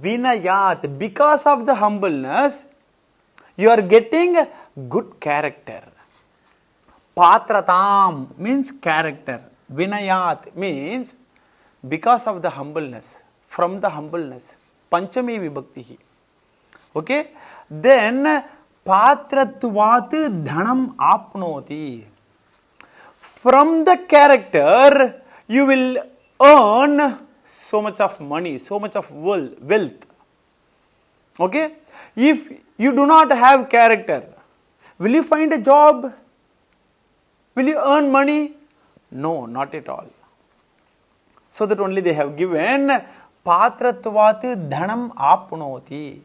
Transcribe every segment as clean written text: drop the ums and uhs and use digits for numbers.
Vinayat. Because of the humbleness, you are getting good character. Patratam means character. Vinayat means because of the humbleness, from the humbleness. Panchami vibhakti. Okay? Then patratvat dhanam apnoti. From the character, you will earn so much of money, so much of wealth. Okay? If you do not have character, will you find a job? Will you earn money? No, not at all. So that only they have given patratvat dhanam apnoti.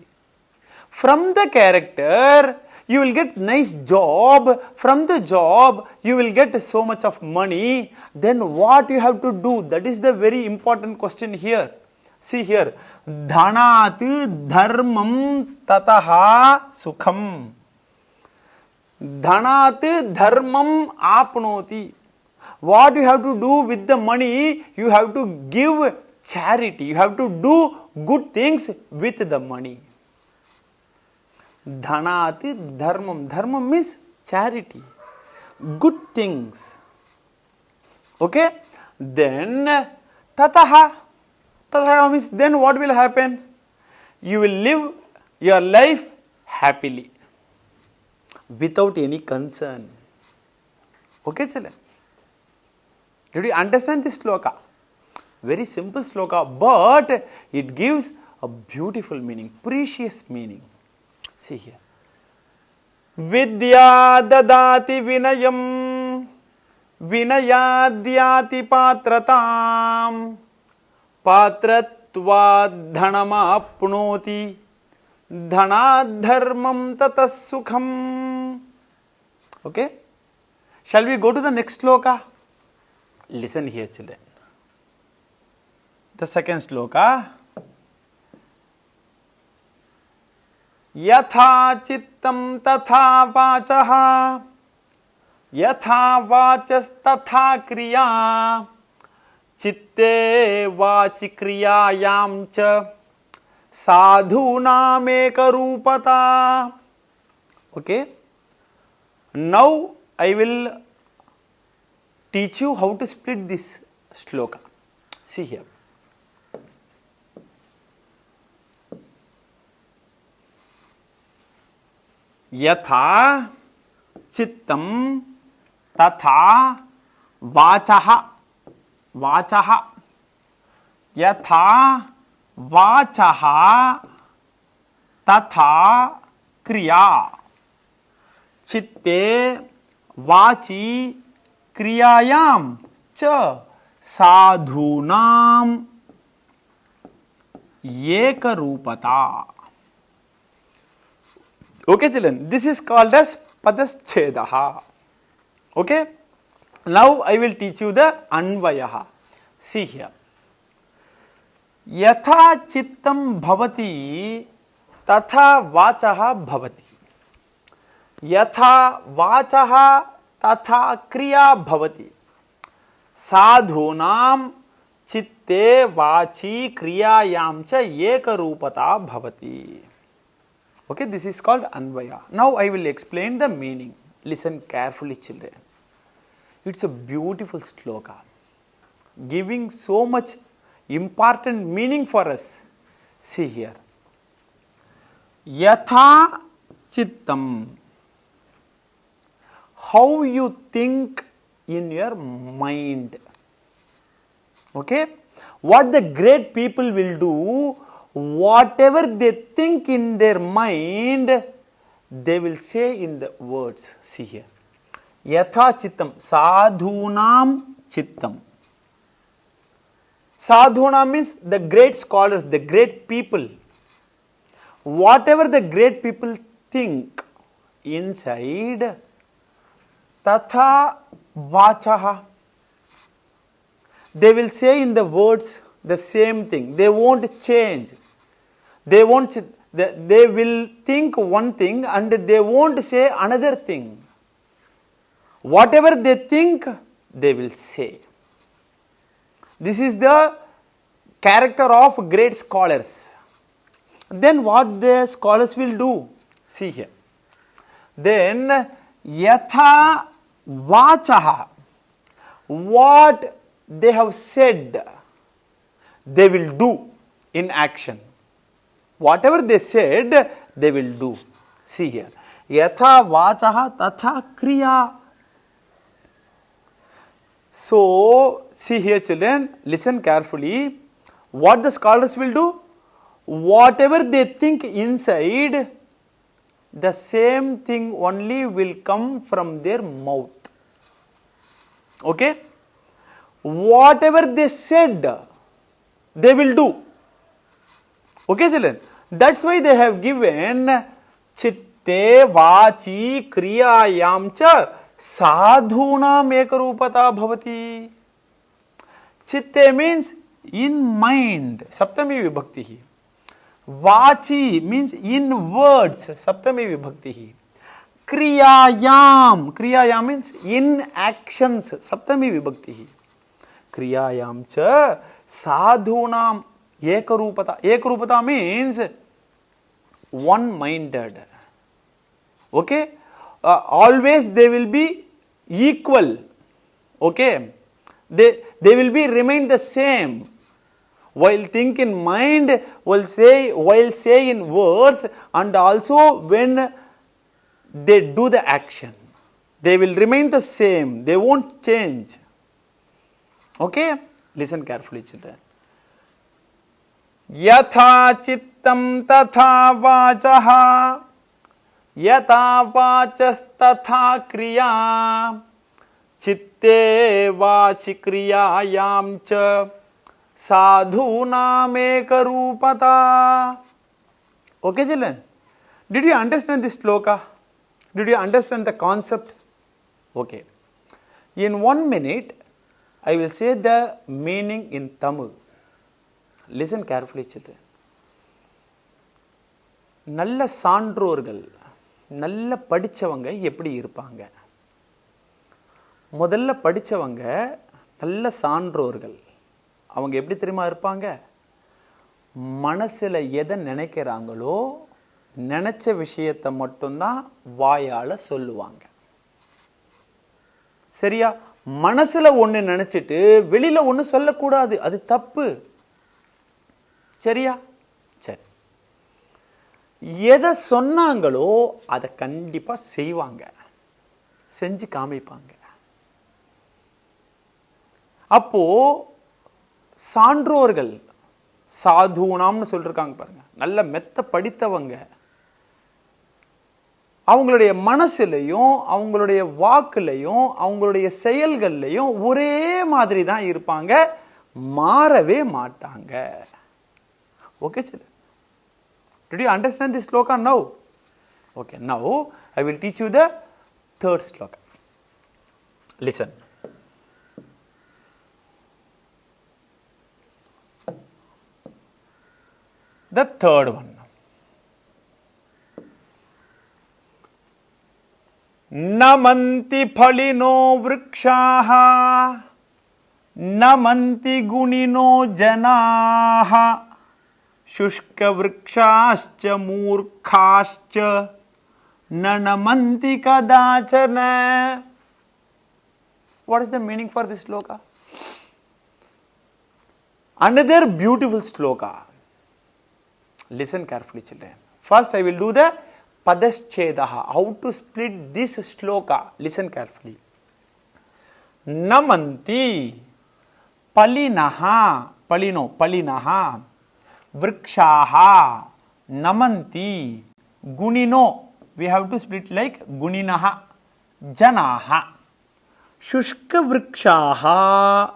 From the character, you will get nice job. From the job, you will get so much of money. Then what you have to do? That is the very important question here. See here. Dhanat dharmam tataha sukham. Dhanat dharmam apnoti. What you have to do with the money? You have to give charity. You have to do good things with the money. Dhanat dharmam. Dharmam means charity. Good things. Okay? Then tataha. Tataha means then what will happen? You will live your life happily. Without any concern. Okay, children? Did you understand this sloka? Very simple sloka, but it gives a beautiful meaning, precious meaning. See here. Vidya dadati vinayam, vinayadyati patratam, patratvad dhanama apnoti, dhanad dharmam tatas sukham. Okay? Shall we go to the next sloka? Listen here, children. The second sloka. Yatha chittam tatha vachaha, yatha vachas tatha kriya, chitte vachi kriyayam cha sadhunam ekarupata. Okay. Now I will teach you how to split this sloka. See here. Yatha chittam tatha vachaha. Vachaha. Yatha vachaha tatha kriya. Chitte vachi kriyayam cha sadhunam ekarupata. Okay, children, this is called as padaschedaha. Okay, now I will teach you the anvayaha. See here. Yatha chittam bhavati tatha vachaha bhavati. Yatha vachaha tatha kriya bhavati. Sadhunam chitte vachi kriyayam cha ekarupata bhavati. Okay, this is called Anvaya. Now I will explain the meaning. Listen carefully, children. It's a beautiful sloka, giving so much important meaning for us. See here. Yatha chittam. How you think in your mind. Okay? What the great people will do, whatever they think in their mind, they will say in the words. See here. Yatha chittam. Sadhunam chittam. Sadhuna means the great scholars, the great people. Whatever the great people think inside, tatha vachaha. They will say in the words the same thing. They won't change. They will think one thing and they won't say another thing. Whatever they think, they will say. This is the character of great scholars. Then what the scholars will do? See here. Then yatha vachaha, what they have said, they will do in action. Whatever they said, they will do. See here. Yatha vachaha tatha kriya. So, see here children, listen carefully. What the scholars will do? Whatever they think inside, the same thing only will come from their mouth. Okay? Whatever they said, they will do. Okay children? That's why they have given chitte vachi kriyayam cha sadhunam ekarupata bhavati. Chitte means in mind, saptami vibhakti. Vachi means in words, saptami vibhakti. Kriyayam means in actions, saptami vibhakti. Kriyayam cha sadhunam ekarupata. Ekarupata means one-minded. Okay? Always they will be equal. Okay? They will be remain the same. While think in mind, while say in words, and also when they do the action, they will remain the same. They won't change. Okay? Listen carefully, children. Yatha chittam tatha vachaha, yatha vachas tatha kriya, chitte vachi kriyayam cha sadhunam ekarupata. Okay children, did you understand this sloka? Did you understand the concept? Okay. In 1 minute, I will say the meaning in Tamil. Listen carefully children. நல்ல சான்றோர்கள், நல்ல படிச்சவங்க எப்படி இருப்பாங்க? முதல்ல படிச்சவங்க நல்ல சான்றோர்கள். அவங்க எப்படி தெரியுமா இருப்பாங்க? மனசுல எதை நினைக்கிறாங்களோ நினைச்ச விஷயத்தை மட்டும்தான் வாயால சொல்லுவாங்க. சரியா? மனசுல ஒண்ணு நினைச்சிட்டு வெளியில ஒண்ணு சொல்லக்கூடாது. அது தப்பு. சரியா? சரி. எதை சொன்னாங்களோ அதை கண்டிப்பா செய்வாங்க. செஞ்சு காமிப்பாங்க. அப்போ சான்றோர்கள், சாதுனாம்னு சொல்லிருக்காங்க பாருங்க, நல்ல மெத்த படித்தவங்க, அவங்களுடைய மனசுலையும் அவங்களுடைய வாக்குலையும் அவங்களுடைய செயல்கள்லையும் ஒரே மாதிரி தான் இருப்பாங்க, மாறவே மாட்டாங்க. Okay children, did you understand this sloka now? Okay, now I will teach you the third sloka. Listen. The third one. Namanti phalino vrikshaha, namanti gunino janaha, shushka vrikshascha murkhascha, nanamanti kadachana. What is the meaning for this sloka? Another beautiful sloka. Listen carefully children. First I will do the padaschedaha. How to split this sloka? Listen carefully. Namanti palinaha, palinaha, vrikshaha, namanti, gunino. We have to split like guninaha, janaha, shushka vrikshaha,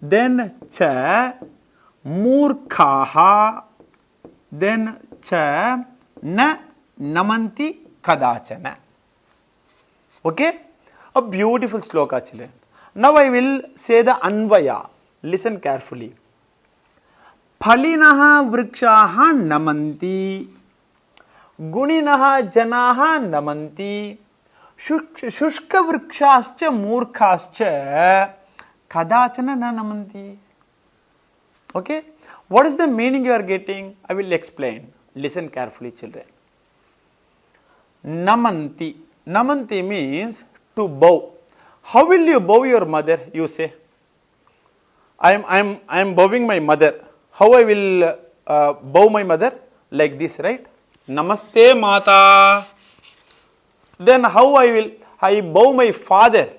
then cha, murkhaha, then cha, na, namanti kadachana. Okay? A beautiful sloka children. Now I will say the anvaya. Listen carefully. Phalinaha vrikshaha namanti, guninaha janaha namanti, shushka vrikshascha murkhascha kadachana na namanti. Okay? What is the meaning you are getting? I will explain. Listen carefully, children. Namanti. Namanti means to bow. How will you bow your mother? You say. I am bowing my mother. How I will bow my mother? Like this, right? Namaste Mata. Then how I bow my father?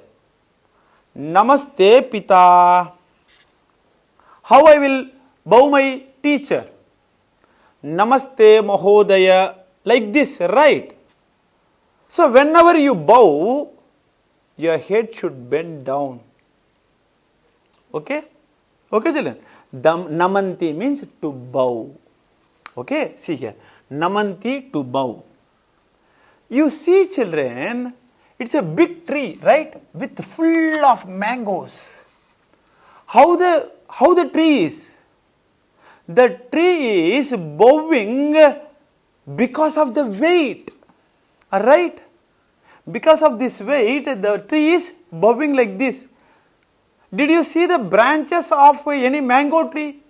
Namaste Pita. How I will bow my teacher? Namaste Mahodaya. Like this, right? So whenever you bow, your head should bend down. Okay? Okay, children. Namanti means to bow. Okay, see here. Namanti, to bow. You see, children, it's a big tree, right? With full of mangoes. How the tree is? The tree is bowing because of the weight. Alright? Because of this weight, the tree is bowing like this. Did you see the branches of any mango tree?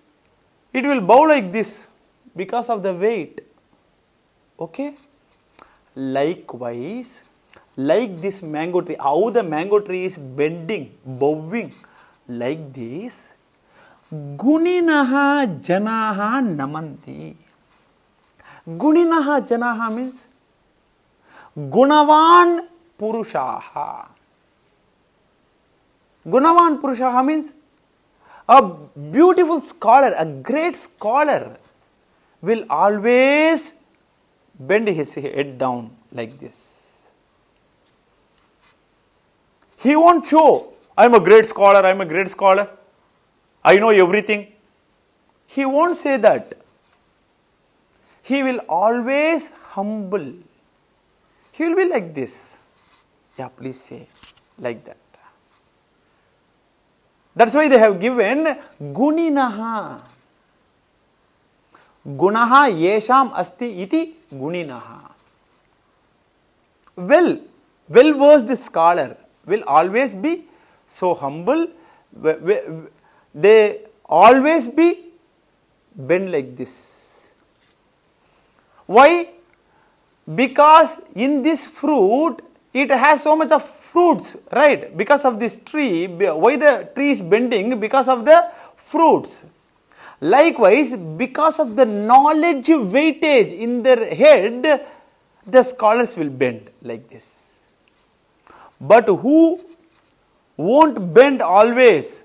It will bow like this because of the weight. Okay? Likewise, like this mango tree, how the mango tree is bending, bowing like this, Guninaha Janaha Namanti. Guninaha Janaha means Gunavan Purushaha. Gunavan Purushaha means a beautiful scholar, a great scholar will always bend his head down like this. He won't show, I am a great scholar, I am a great scholar, I know everything. He won't say that. He will always humble. He will be like this. Yeah, please say like that. That's why they have given Guninaha. Gunaha yesham asti iti Guninaha. Well-versed scholar will always be so humble. They always be bend like this. Why? Because in this fruit, it has so much of fruits, right? Because of this tree, why the tree is bending? Because of the fruits. Likewise, because of the knowledge weightage in their head, the scholars will bend like this. But who won't bend always?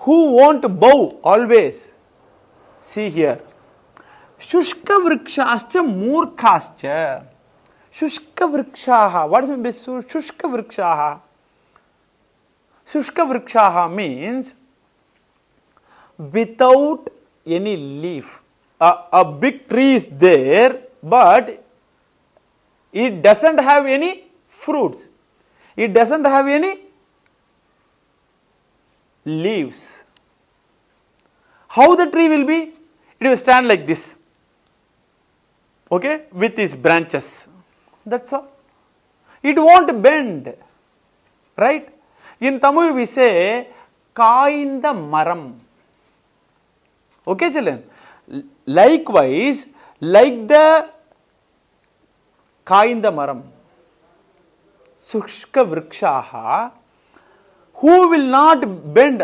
Who won't bow always? See here. Shushka vrikshascha murkhascha. Shushka vrikshaha. What is Shushka vrikshaha? Shushka vrikshaha means without any leaf. A big tree is there, but it doesn't have any fruits. It doesn't have any leaves. How the tree will be? It will stand like this. Okay, with its branches. That's all. It won't bend. Right? In Tamil we say Kainda Maram. Okay, children. Likewise, like the Kainda Maram, Shushka Vrikshaha, who will not bend?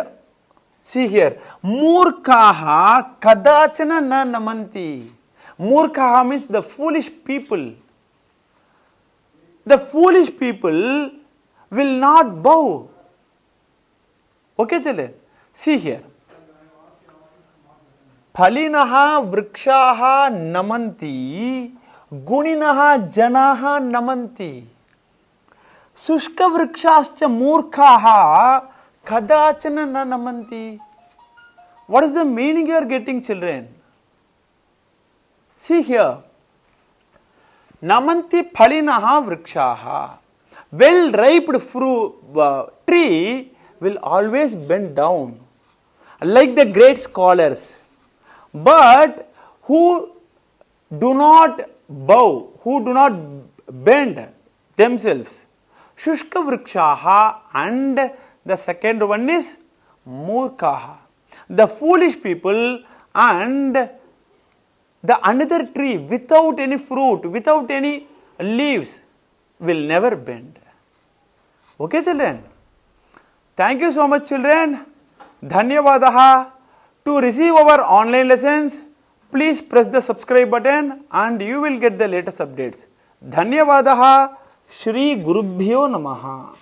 See here. Murkhaha kadachana na namanti. Murkhaha means the foolish people. The foolish people will not bow. Okay, children? See here. Phalinaha vrikshaha namanti, guninaha janaha namanti. Shushka vrikshascha murkhaha kadachana na namanti. What is the meaning you are getting, children? See here. Namanti phalinaha vrikshaha. Well-ripe fruit tree will always bend down, like the great scholars. But who do not bow, who do not bend themselves. Shushka vrikshaha, and the second one is murkhaha. The foolish people and The another tree without any fruit, without any leaves will never bend. Okay children? Thank you so much children. Dhanyavadaha. To receive our online lessons, please press the subscribe button and you will get the latest updates. Dhanyavadaha. Shri Gurubhyo Namaha.